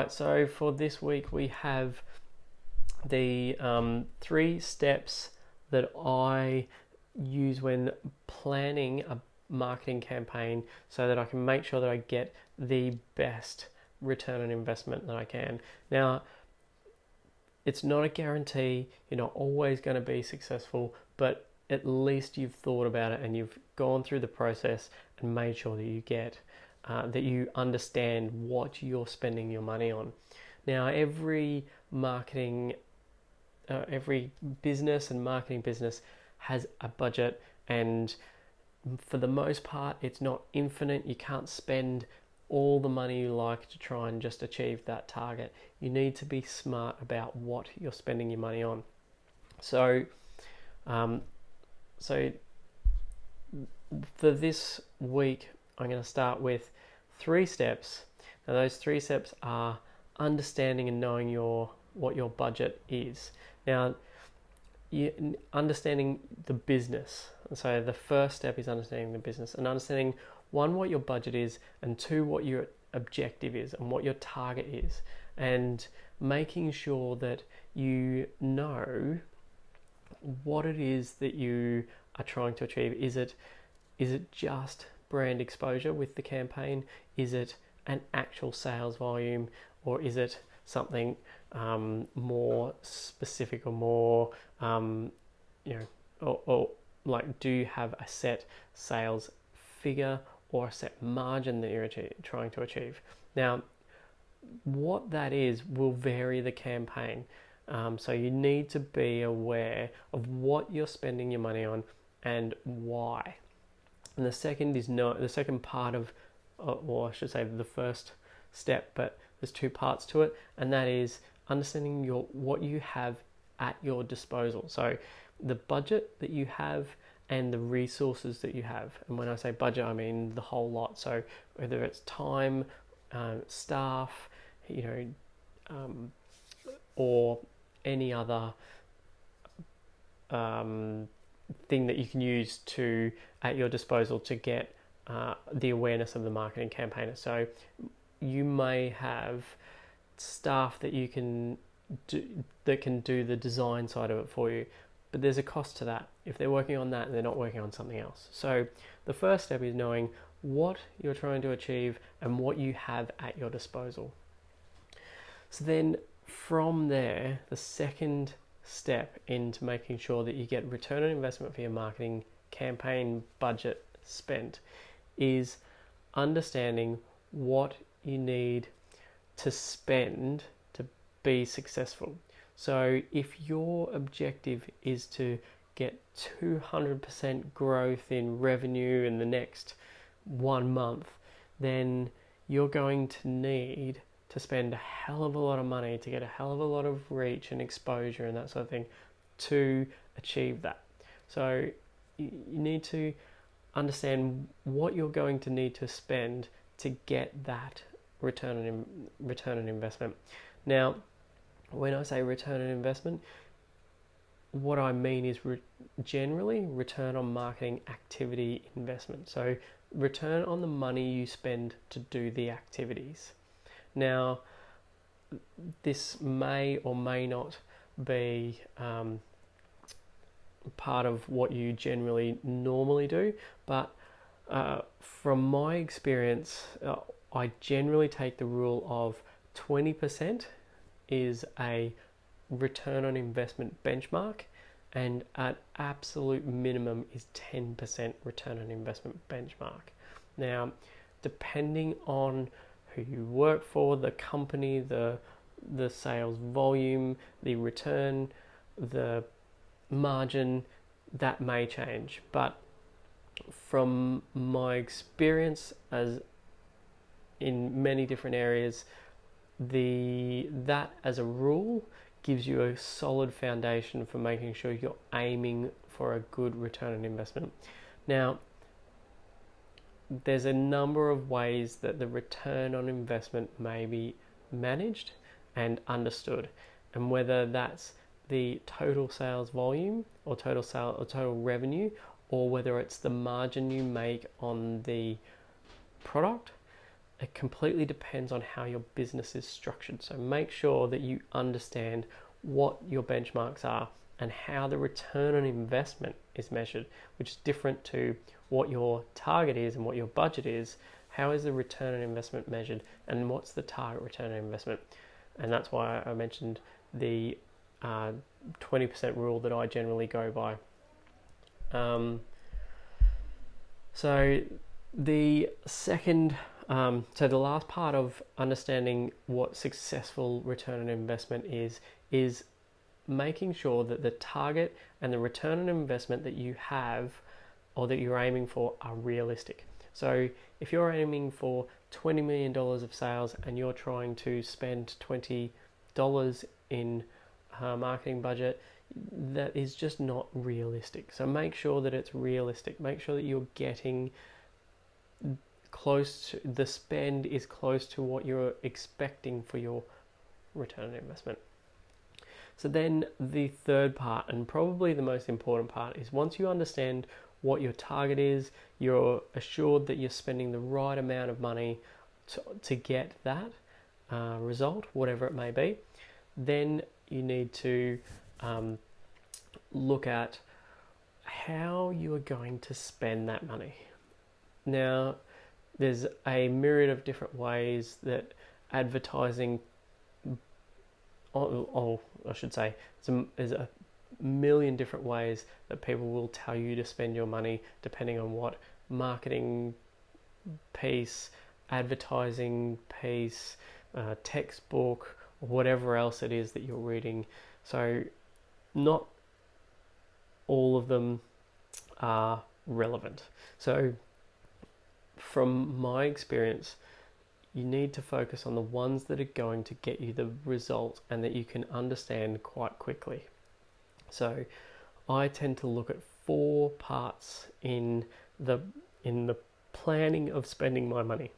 Alright, so for this week we have the 3 steps that I use when planning a marketing campaign so that I can make sure that I get the best return on investment that I can. Now, it's not a guarantee, you're not always going to be successful, but at least you've thought about it and you've gone through the process and made sure that you get that you understand what you're spending your money on. Now, every business and marketing business has a budget, and for the most part, it's not infinite. You can't spend all the money you like to try and just achieve that target. You need to be smart about what you're spending your money on. So for this week, I'm going to start with 3 steps. Now, those 3 steps are understanding and knowing what your budget is. Now, understanding the business. So the first step is understanding the business and understanding, 1, what your budget is, and 2, what your objective is and what your target is, and making sure that you know what it is that you are trying to achieve. Is it just brand exposure with the campaign? Is it an actual sales volume, or is it something more specific or more or like, do you have a set sales figure or a set margin that you're trying to achieve? Now, what that is will vary the campaign, so you need to be aware of what you're spending your money on and why. And the second part of, or I should say the first step, but there's 2 parts to it, and that is understanding what you have at your disposal. So the budget that you have and the resources that you have. And when I say budget, I mean the whole lot. So whether it's time, staff, or any other thing that you can use at your disposal to get the awareness of the marketing campaign. So you may have staff that you can do the design side of it for you, but there's a cost to that if they're working on that and they're not working on something else. So the first step is knowing what you're trying to achieve and what you have at your disposal. So then from there, the second step into making sure that you get return on investment for your marketing campaign budget spent is understanding what you need to spend to be successful. So if your objective is to get 200% growth in revenue in the next 1 month, then you're going to need to spend a hell of a lot of money to get a hell of a lot of reach and exposure and that sort of thing to achieve that. So you need to understand what you're going to need to spend to get that return on investment. Now, when I say return on investment, what I mean is generally return on marketing activity investment. So return on the money you spend to do the activities. Now, this may or may not be part of what you normally do, but from my experience, I generally take the rule of 20% is a return on investment benchmark, and at absolute minimum is 10% return on investment benchmark. Now, depending on who you work for, the company, the sales volume, the return, the margin, that may change. But from my experience as in many different areas, that as a rule gives you a solid foundation for making sure you're aiming for a good return on investment. Now, there's a number of ways that the return on investment may be managed and and whether that's the total sales volume or total revenue, or whether it's the margin you make on the product, it completely depends on how your business is structured. So make sure that you understand what your benchmarks are and how the return on investment is measured, which is different to what your target is and what your budget is. How is the return on investment measured, and what's the target return on investment? And that's why I mentioned the 20% rule that I generally go by. So the second, so the last part of understanding what successful return on investment is making sure that the target and the return on investment that you have or that you're aiming for are realistic. So if you're aiming for $20 million of sales and you're trying to spend $20 in marketing budget, that is just not realistic. So make sure that it's realistic. Make sure that you're getting close to, the spend is close to what you're expecting for your return on investment. So then the third part, and probably the most important part, is once you understand what your target is, you're assured that you're spending the right amount of money to get that result, whatever it may be, then you need to look at how you are going to spend that money. Now, there's a myriad of different ways that advertising, I should say, there's a million different ways that people will tell you to spend your money depending on what marketing piece, advertising piece, textbook, or whatever else it is that you're reading. So not all of them are relevant. So from my experience, you need to focus on the ones that are going to get you the result and that you can understand quite quickly. So I tend to look at 4 parts in the planning of spending my money,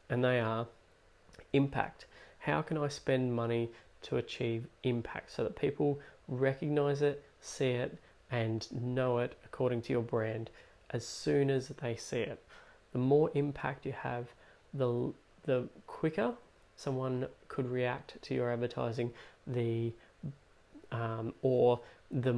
and they are impact. How can I spend money to achieve impact so that people recognize it, see it, and know it according to your brand as soon as they see it? The more impact you have, the quicker someone could react to your advertising, or the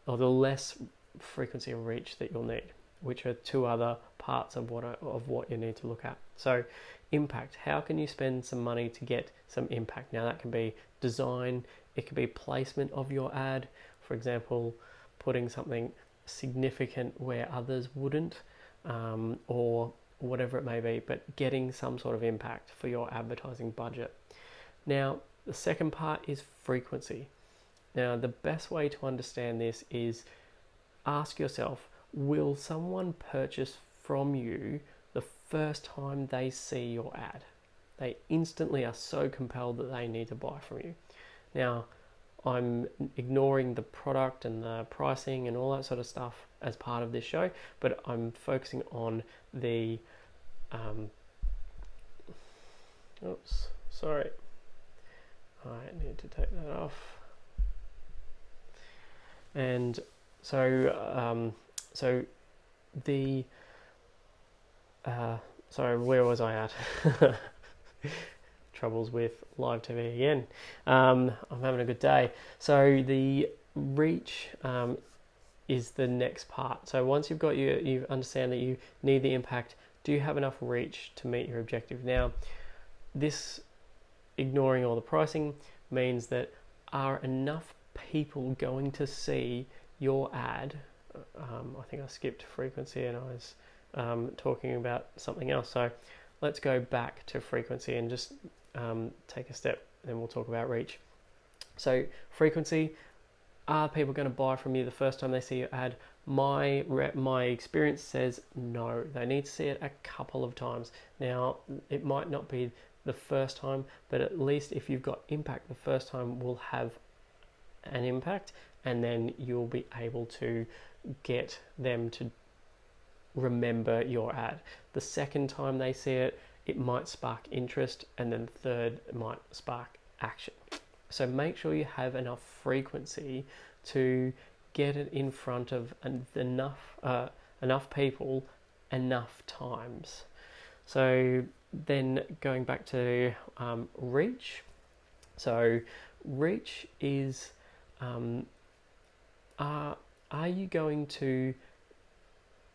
less frequency of reach that you'll need, which are 2 other parts of what you need to look at. So impact, how can you spend some money to get some impact? Now that can be design, it could be placement of your ad, for example, putting something significant where others wouldn't, or whatever it may be, but getting some sort of impact for your advertising budget. Now, the second part is frequency. Now, the best way to understand this is ask yourself, will someone purchase from you the first time they see your ad? They instantly are so compelled that they need to buy from you. Now, I'm ignoring the product and the pricing and all that sort of stuff as part of this show, but I'm focusing on the oops, sorry, I need to take that off. And so sorry, where was I at? Troubles with live TV again. I'm having a good day. So the reach is the next part. So once you've got you understand that you need the impact, do you have enough reach to meet your objective? Now, this ignoring all the pricing means that are enough people going to see your ad? I think I skipped frequency and I was talking about something else. So let's go back to frequency and just take a step, then we'll talk about reach. So frequency, are people going to buy from you the first time they see your ad? My experience says no. They need to see it a couple of times. Now, it might not be the first time, but at least if you've got impact the first time, will have an impact, and then you'll be able to get them to remember your ad. The second time they see it, it might spark interest, and then third, it might spark action. So make sure you have enough frequency to get it in front of enough people enough times. So then going back to reach. So reach is, are you going to,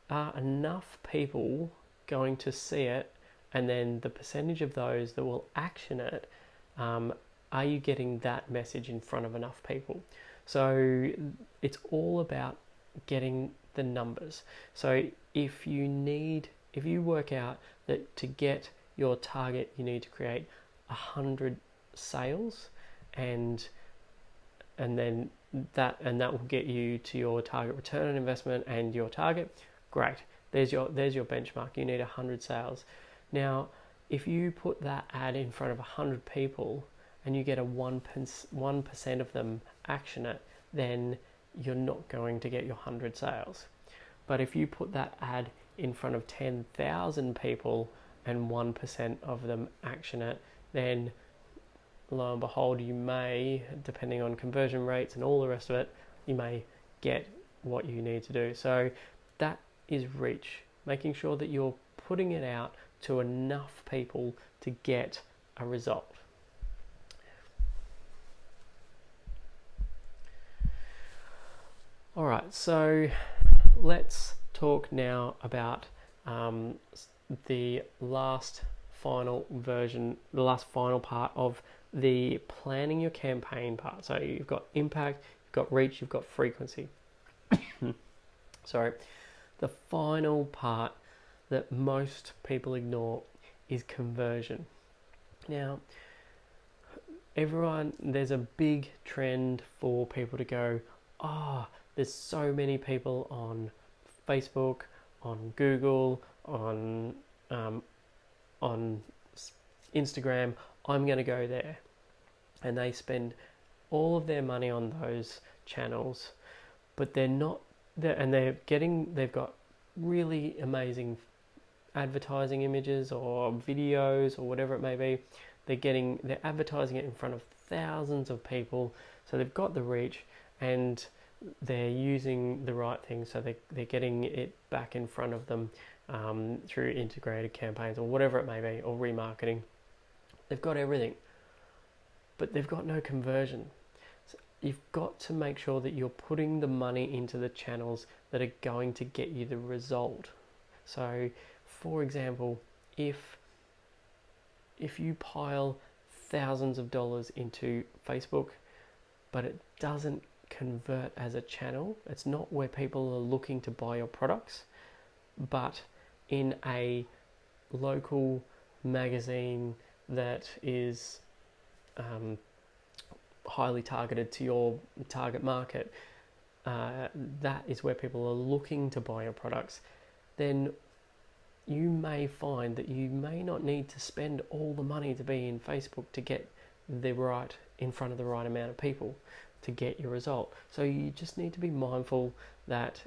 are enough people going to see it, and then the percentage of those that will action it, are you getting that message in front of enough people? So it's all about getting the numbers. So if you work out that to get your target, you need to create 100 sales, and then that will get you to your target return on investment and your target. Great. There's your benchmark. You need 100 sales. Now, if you put that ad in front of 100 people and you get a 1% of them action it, then you're not going to get your 100 sales. But if you put that ad in front of 10,000 people and 1% of them action it, then lo and behold, you may, depending on conversion rates and all the rest of it, you may get what you need to do. So that is reach, making sure that you're putting it out to enough people to get a result. All right, so let's talk now about the last final part of the planning your campaign part. So you've got impact, you've got reach, you've got frequency. Sorry. The final part that most people ignore is conversion. Now, there's a big trend for people to go, there's so many people on Facebook, on Google, on Instagram, I'm going to go there. And they spend all of their money on those channels, but they've got really amazing advertising images or videos or whatever it may be. They're advertising it in front of thousands of people, so they've got the reach and they're using the right things, so they're getting it back in front of them through integrated campaigns or whatever it may be, or remarketing. They've got everything, but they've got no conversion. So you've got to make sure that you're putting the money into the channels that are going to get you the result. So, for example, if you pile thousands of dollars into Facebook, but it doesn't convert as a channel, it's not where people are looking to buy your products, but in a local magazine that is highly targeted to your target market, that is where people are looking to buy your products, then you may find that you may not need to spend all the money to be in Facebook to get in front of the right amount of people to get your result. So you just need to be mindful that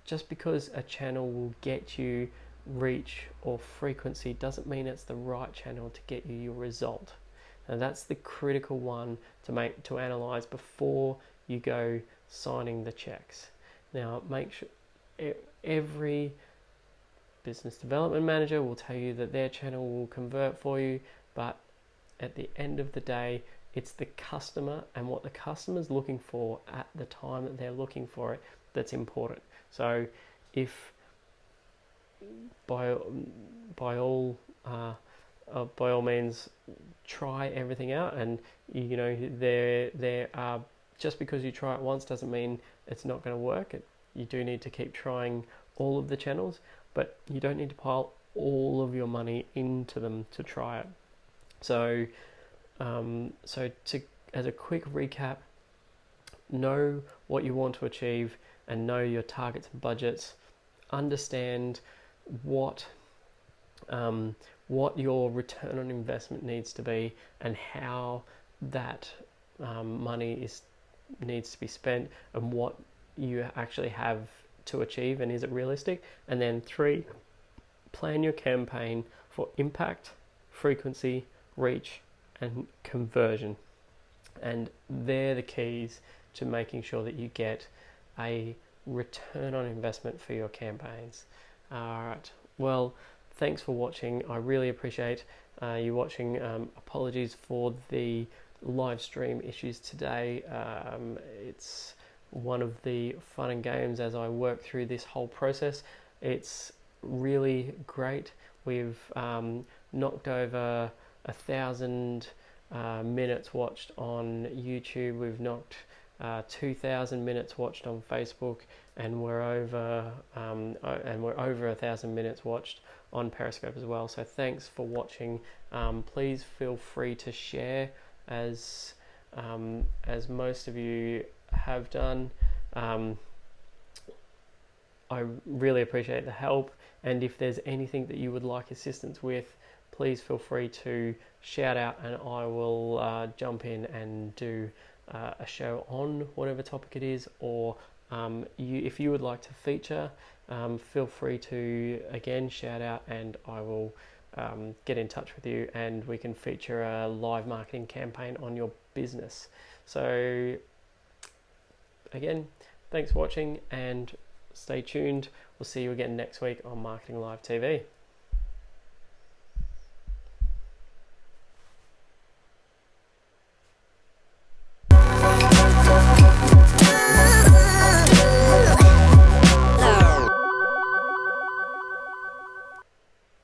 just because a channel will get you reach or frequency doesn't mean it's the right channel to get you your result. And that's the critical one to analyze before you go signing the checks. Now, make sure every business development manager will tell you that their channel will convert for you, but at the end of the day, it's the customer and what the customer's looking for at the time that they're looking for it that's important. So if by all means try everything out, and there are, just because you try it once doesn't mean it's not going to work. You do need to keep trying all of the channels, but you don't need to pile all of your money into them to try it. So as a quick recap, know what you want to achieve and know your targets and budgets. Understand what your return on investment needs to be and how that money needs to be spent and what you actually have to achieve and is it realistic. And then 3, plan your campaign for impact, frequency, reach and conversion. And they're the keys to making sure that you get a return on investment for your campaigns. All right. Well, thanks for watching. I really appreciate you watching. Apologies for the live stream issues today. It's one of the fun and games as I work through this whole process. It's really great. We've knocked over 1,000 minutes watched on YouTube. We've knocked 2,000 minutes watched on Facebook, and we're over 1,000 minutes watched on Periscope as well. So thanks for watching. Please feel free to share as most of you have done. I really appreciate the help, and if there's anything that you would like assistance with, please feel free to shout out and I will jump in and do a show on whatever topic it is, or if you would like to feature, feel free to again shout out and I will get in touch with you and we can feature a live marketing campaign on your business. So again, thanks for watching and stay tuned. We'll see you again next week on Marketing Live TV.